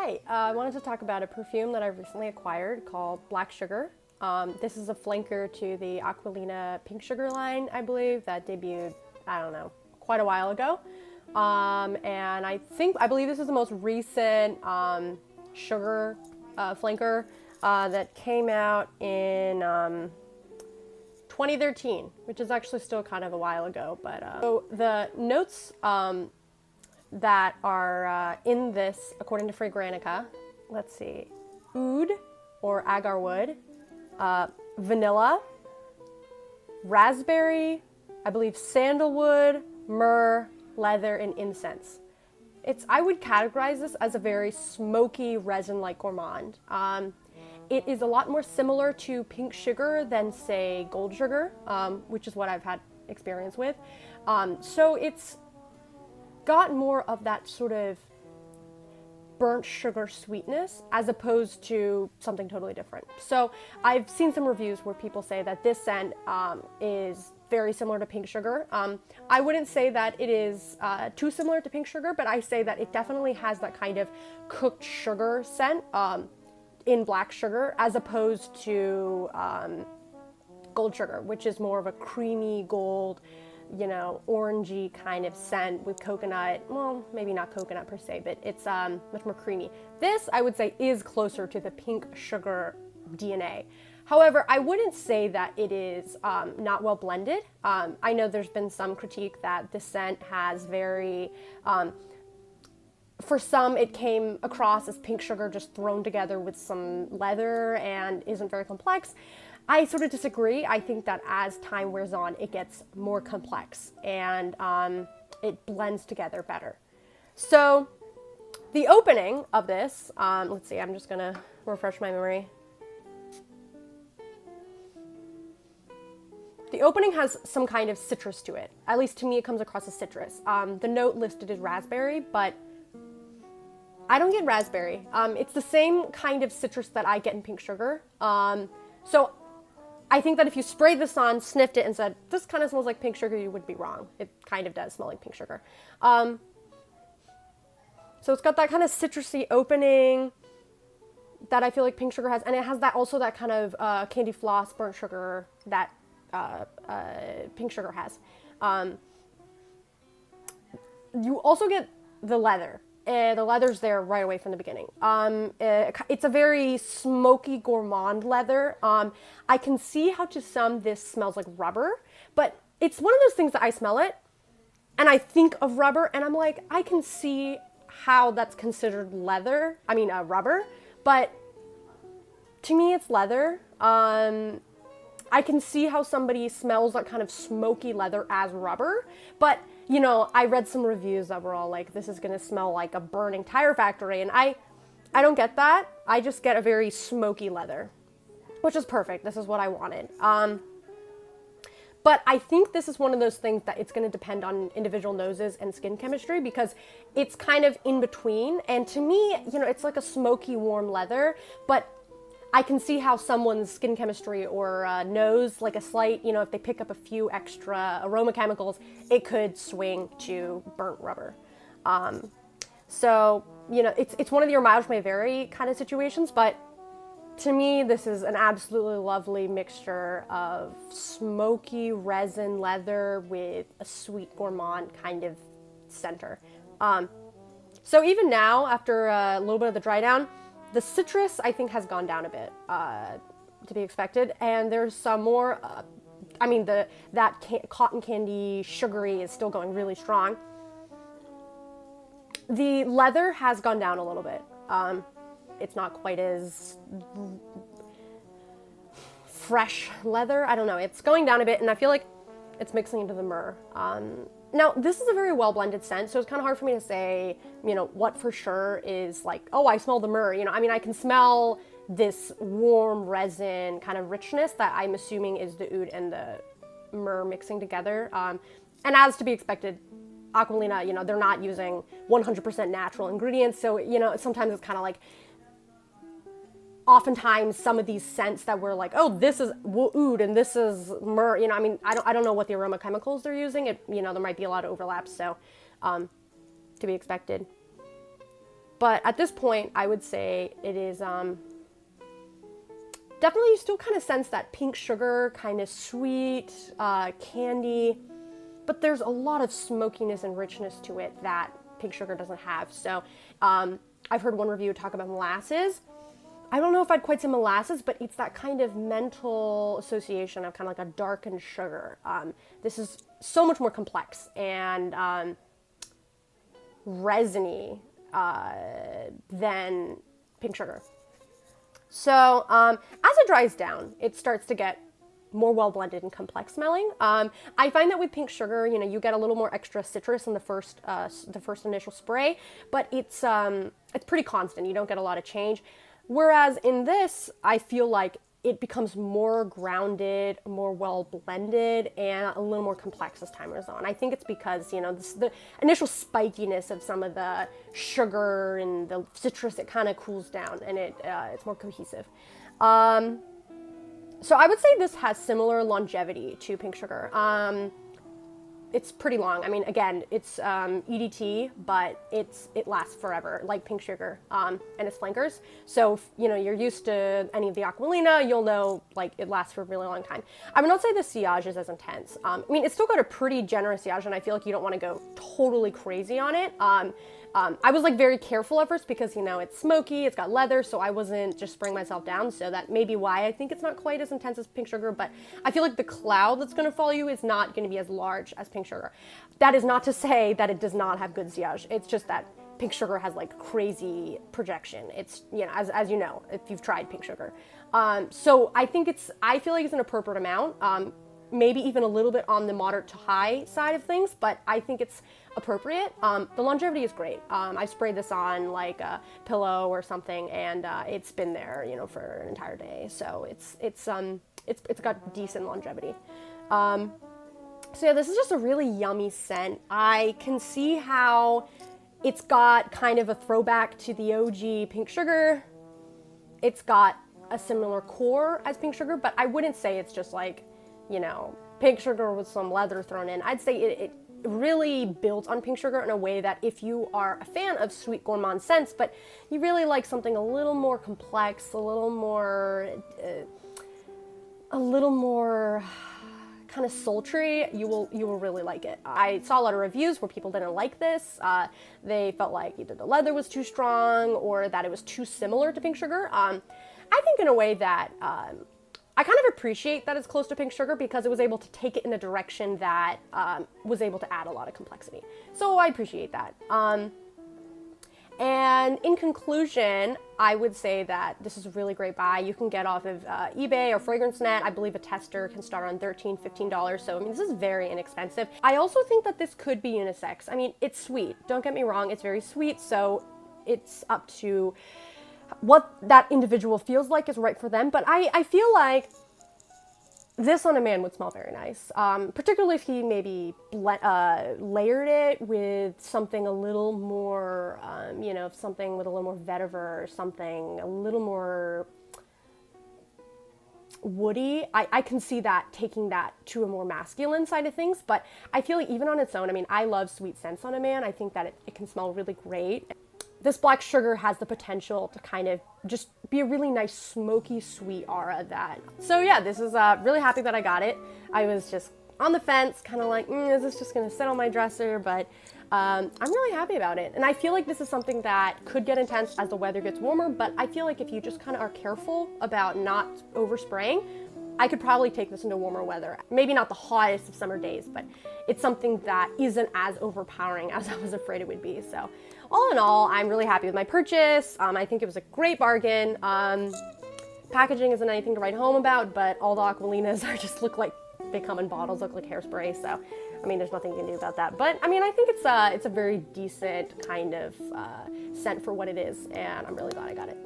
Hi, I wanted to talk about a perfume that I've recently acquired called Black Sugar. This is a flanker to the Aquolina Pink Sugar line, I believe, that debuted, I don't know, quite a while ago. And I believe this is the most recent sugar flanker that came out in 2013, which is actually still kind of a while ago. But so the notes that are in this, according to Fragrantica, let's see, oud or agar wood, vanilla, raspberry, I believe sandalwood, myrrh, leather, and incense. I would categorize this as a very smoky resin-like gourmand. It is a lot more similar to pink sugar than, say, gold sugar, which is what I've had experience with. So it's got more of that sort of burnt sugar sweetness as opposed to something totally different. So I've seen some reviews where people say that this scent is very similar to pink sugar. I wouldn't say that it is too similar to pink sugar, but I say that it definitely has that kind of cooked sugar scent in black sugar as opposed to gold sugar, which is more of a creamy gold, you know, orangey kind of scent with coconut. Well, maybe not coconut per se, but it's much more creamy. This, I would say, is closer to the pink sugar DNA. However, I wouldn't say that it is not well blended. I know there's been some critique that the scent has very, for some it came across as pink sugar just thrown together with some leather and isn't very complex. I sort of disagree. I think that as time wears on, it gets more complex and it blends together better. So the opening of this, let's see, I'm just gonna refresh my memory. The opening has some kind of citrus to it. At least to me, it comes across as citrus. The note listed is raspberry, but I don't get raspberry. It's the same kind of citrus that I get in pink sugar. So I think that if you sprayed this on, sniffed it, and said, this kind of smells like pink sugar, you would be wrong. It kind of does smell like pink sugar. So it's got that kind of citrusy opening that I feel like pink sugar has, and it has that also that kind of candy floss burnt sugar that pink sugar has. You also get the leather. The leather's there right away from the beginning. It's a very smoky gourmand leather. I can see how to some this smells like rubber, but it's one of those things that I smell it and I think of rubber and I'm like, I can see how that's considered rubber, but to me it's leather. I can see how somebody smells that kind of smoky leather as rubber, but you know, I read some reviews that were all like, this is gonna smell like a burning tire factory, and I don't get that. I just get a very smoky leather, which is perfect. This is what I wanted. But I think this is one of those things that it's gonna depend on individual noses and skin chemistry because it's kind of in between, and to me, you know, it's like a smoky, warm leather, but I can see how someone's skin chemistry or nose, like a slight, you know, if they pick up a few extra aroma chemicals, it could swing to burnt rubber. So, you know, it's one of your mileage may vary kind of situations, but to me, this is an absolutely lovely mixture of smoky resin leather with a sweet gourmand kind of center. So even now, after a little bit of the dry down, the citrus, I think, has gone down a bit, to be expected, and there's some more, cotton candy sugary is still going really strong. The leather has gone down a little bit. It's not quite as fresh leather, I don't know, it's going down a bit, and I feel like it's mixing into the myrrh. Now, this is a very well-blended scent, so it's kind of hard for me to say, you know, what for sure is like, oh, I smell the myrrh. You know, I mean, I can smell this warm resin kind of richness that I'm assuming is the oud and the myrrh mixing together. And as to be expected, Aquolina, you know, they're not using 100% natural ingredients, so, you know, sometimes it's kind of like, oftentimes some of these scents that we're like, oh, this is oud and this is myrrh, you know, I mean, I don't know what the aroma chemicals they're using. You know, there might be a lot of overlaps, so to be expected. But at this point, I would say it is definitely, you still kind of sense that pink sugar, kind of sweet, candy, but there's a lot of smokiness and richness to it that pink sugar doesn't have. So I've heard one review talk about molasses. I don't know if I'd quite say molasses, but it's that kind of mental association of kind of like a darkened sugar. This is so much more complex and resiny than pink sugar. So as it dries down, it starts to get more well-blended and complex smelling. I find that with pink sugar, you know, you get a little more extra citrus in the first initial spray, but it's pretty constant. You don't get a lot of change. Whereas in this, I feel like it becomes more grounded, more well-blended, and a little more complex as time goes on. I think it's because, you know, the initial spikiness of some of the sugar and the citrus, it kind of cools down, and it's more cohesive. So I would say this has similar longevity to pink sugar. It's pretty long. I mean, again, it's EDT, but it lasts forever, like pink sugar and its flankers. So, if, you know, you're used to any of the Aquolina, you'll know, like, it lasts for a really long time. I would not say the sillage is as intense. I mean, it's still got a pretty generous sillage, and I feel like you don't want to go totally crazy on it. I was like very careful at first because, you know, it's smoky, it's got leather, so I wasn't just spraying myself down. So that may be why I think it's not quite as intense as pink sugar, but I feel like the cloud that's going to follow you is not going to be as large as pink sugar. That is not to say that it does not have good sillage. It's just that pink sugar has like crazy projection. It's, you know, as you know, if you've tried pink sugar. So I feel like it's an appropriate amount. Maybe even a little bit on the moderate to high side of things, but I think it's appropriate. The longevity is great. I sprayed this on like a pillow or something, and it's been there, you know, for an entire day. So it's got decent longevity. So yeah, this is just a really yummy scent. I can see how it's got kind of a throwback to the OG pink sugar. It's got a similar core as pink sugar, but I wouldn't say it's just like, you know, pink sugar with some leather thrown in. I'd say it really builds on pink sugar in a way that if you are a fan of sweet gourmand scents, but you really like something a little more complex, a little more kind of sultry, you will really like it. I saw a lot of reviews where people didn't like this. They felt like either the leather was too strong or that it was too similar to pink sugar. I think in a way that I kind of appreciate that it's close to pink sugar because it was able to take it in a direction that was able to add a lot of complexity. So I appreciate that. And in conclusion, I would say that this is a really great buy. You can get off of eBay or FragranceNet. I believe a tester can start on $13, $15. So, I mean, this is very inexpensive. I also think that this could be unisex. I mean, it's sweet. Don't get me wrong. It's very sweet. So it's up to what that individual feels like is right for them. But I feel like this on a man would smell very nice, particularly if he maybe layered it with something a little more, you know, something with a little more vetiver or something a little more woody. I can see that taking that to a more masculine side of things, but I feel like even on its own, I mean, I love sweet scents on a man. I think that it can smell really great. This black sugar has the potential to kind of just be a really nice smoky sweet aura of that. So yeah, this is really happy that I got it. I was just on the fence, kind of like, is this just gonna sit on my dresser? But I'm really happy about it. And I feel like this is something that could get intense as the weather gets warmer, but I feel like if you just kind of are careful about not overspraying, I could probably take this into warmer weather. Maybe not the hottest of summer days, but it's something that isn't as overpowering as I was afraid it would be. So all in all, I'm really happy with my purchase. I think it was a great bargain. Packaging isn't anything to write home about, but all the Aqualinas just look like they come in bottles, look like hairspray. So, I mean, there's nothing you can do about that. But I mean, I think it's a very decent kind of scent for what it is, and I'm really glad I got it.